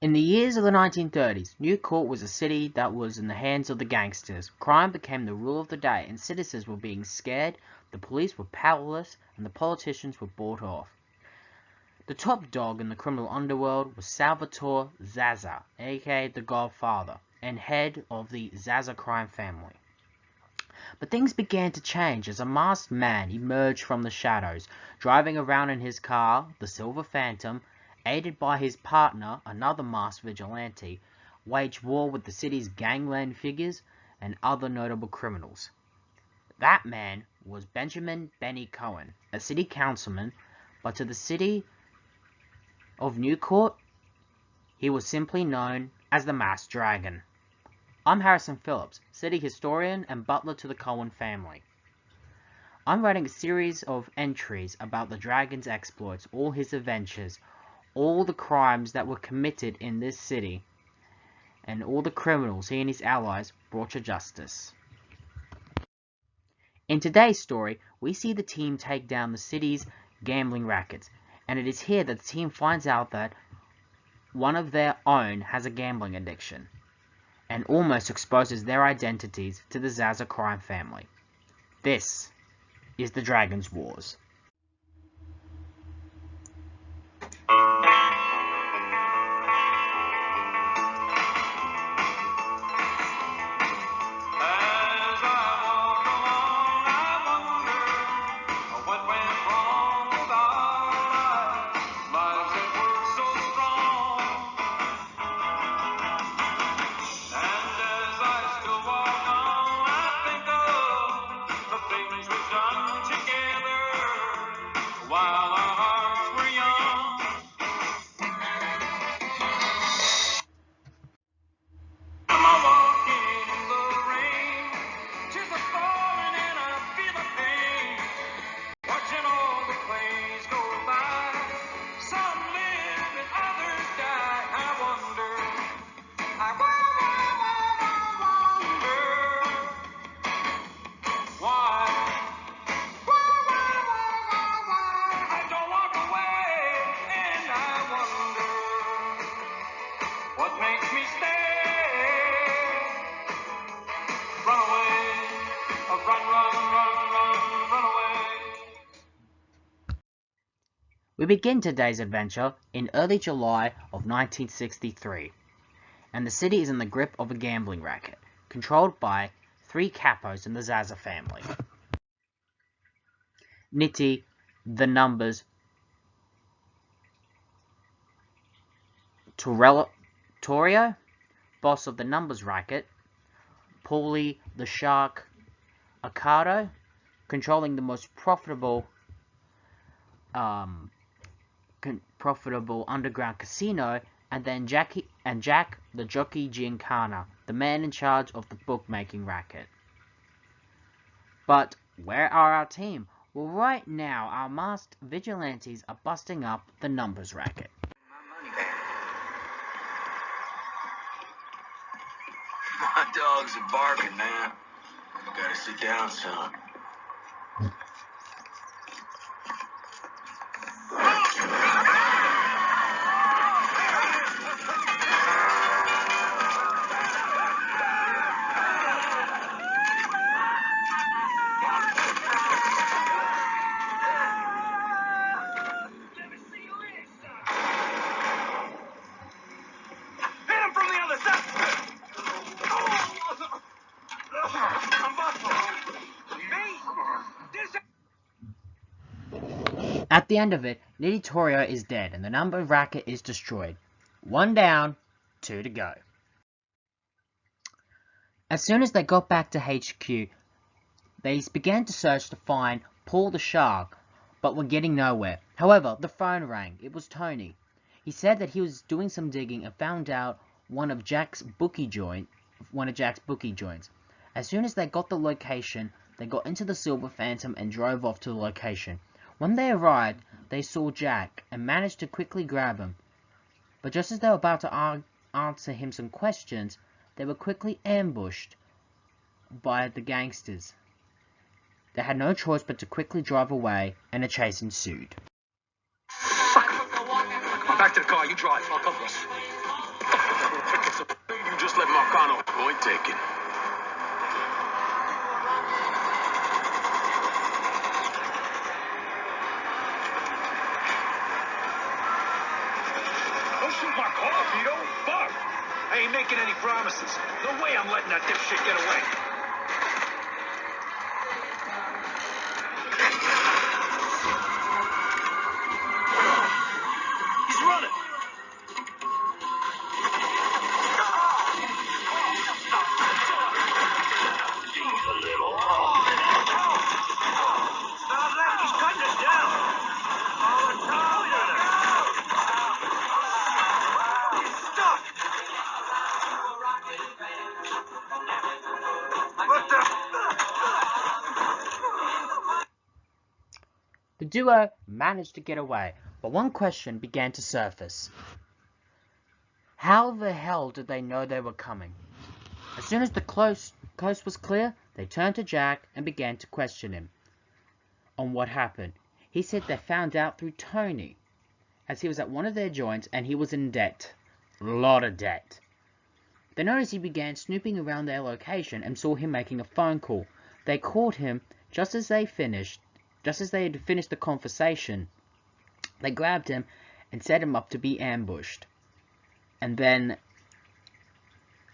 In the years of the 1930s, Newport was a city that was in the hands of the gangsters. Crime became the rule of the day, and citizens were being scared, the police were powerless, and the politicians were bought off. The top dog in the criminal underworld was Salvatore Zaza, aka the Godfather, and head of the Zaza crime family. But things began to change as a masked man emerged from the shadows, driving around in his car, the Silver Phantom, aided by his partner, another masked vigilante, waged war with the city's gangland figures and other notable criminals. That man was Benjamin Benny Cohen, a city councilman, but to the city of Newport, he was simply known as the Masked Dragon. I'm Harrison Phillips, city historian and butler to the Cohen family. I'm writing a series of entries about the Dragon's exploits, all his adventures, all the crimes that were committed in this city, and all the criminals he and his allies brought to justice. In today's story, we see the team take down the city's gambling rackets, and it is here that the team finds out that one of their own has a gambling addiction, and almost exposes their identities to the Zaza crime family. This is the Dragon's Wars. We begin today's adventure in early July of 1963, and the city is in the grip of a gambling racket, controlled by three capos in the Zaza family. Nitti, the numbers, Torrio, boss of the numbers racket, Paulie the Shark, Accardo, controlling the most profitable underground casino, and then Jack the Jockey Giancana, the man in charge of the bookmaking racket. But where are our team? Well, right now our masked vigilantes are busting up the numbers racket. My dogs are barking, man. Gotta sit down, son. At the end of it, Nitti Torrio is dead and the number racket is destroyed. 1 down, 2 to go. As soon as they got back to HQ, they began to search to find Paul the Shark, but were getting nowhere. However, the phone rang. It was Tony. He said that he was doing some digging and found out one of Jack's bookie joints. As soon as they got the location, they got into the Silver Phantom and drove off to the location. When they arrived, they saw Jack and managed to quickly grab him. But just as they were about to answer him some questions, they were quickly ambushed by the gangsters. They had no choice but to quickly drive away, and a chase ensued. Back to the car, you drive, I'll cover us. faking. Don't shoot my car, Vito. Fuck. I ain't making any promises. No way I'm letting that dipshit get away. He's running. Stop that. He's cutting us down. He's stuck. What the? The duo managed to get away, but one question began to surface. How the hell did they know they were coming? As soon as the coast was clear, they turned to Jack and began to question him on what happened. He said they found out through Tony, as he was at one of their joints and he was in debt. A lot of debt. They noticed he began snooping around their location and saw him making a phone call. They caught him just as they had finished the conversation. They grabbed him and set him up to be ambushed. And then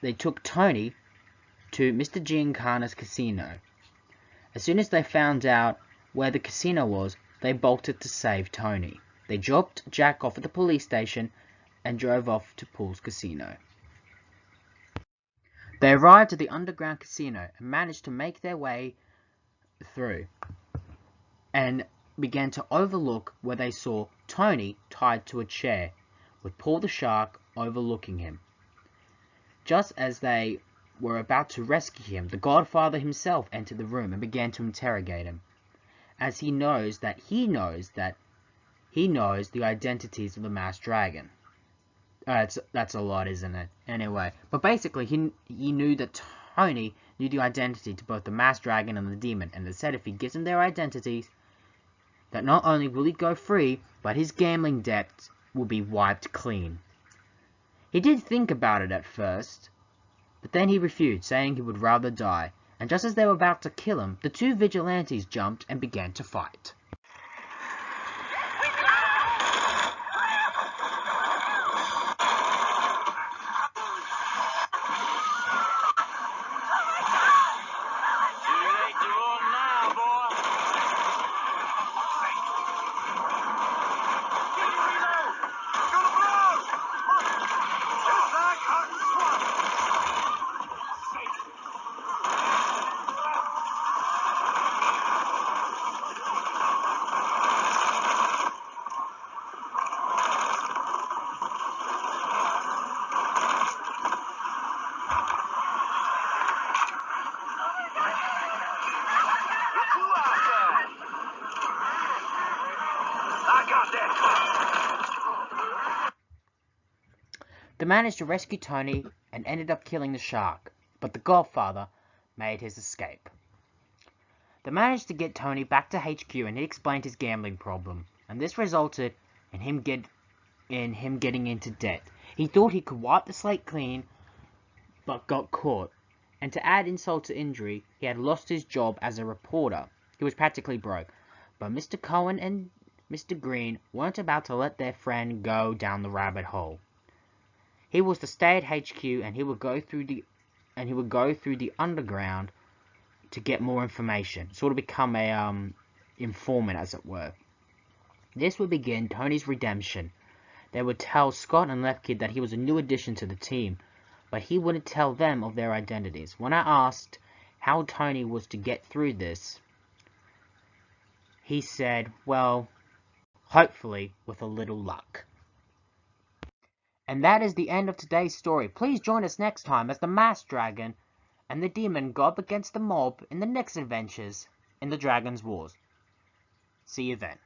they took Tony to Mr. Giancana's casino. As soon as they found out where the casino was, they bolted to save Tony. They dropped Jack off at the police station and drove off to Paul's casino. They arrived at the underground casino and managed to make their way through and began to overlook where they saw Tony tied to a chair with Paul the Shark overlooking him. Just as they were about to rescue him, the Godfather himself entered the room and began to interrogate him, as he knows the identities of the Masked Dragon. That's a lot, isn't it? Anyway, but basically he knew that Tony knew the identity to both the Masked Dragon and the Demon, and they said if he gives them their identities, that not only will he go free, but his gambling debts will be wiped clean. He did think about it at first, but then he refused, saying he would rather die, and just as they were about to kill him, the two vigilantes jumped and began to fight. They managed to rescue Tony and ended up killing the shark, but the Godfather made his escape. They managed to get Tony back to HQ and he explained his gambling problem, and this resulted in him getting into debt. He thought he could wipe the slate clean, but got caught. And to add insult to injury, he had lost his job as a reporter. He was practically broke. But Mr. Cohen and Mr. Green weren't about to let their friend go down the rabbit hole. He was to stay at HQ and he would go through the underground to get more information, sort of become a informant, as it were. This would begin Tony's redemption. They would tell Scott and Left Kid that he was a new addition to the team, but he wouldn't tell them of their identities. When I asked how Tony was to get through this, he said, well, hopefully with a little luck. And that is the end of today's story. Please join us next time as the Masked Dragon and the Demon go up against the mob in the next adventures in the Dragon's Wars. See you then.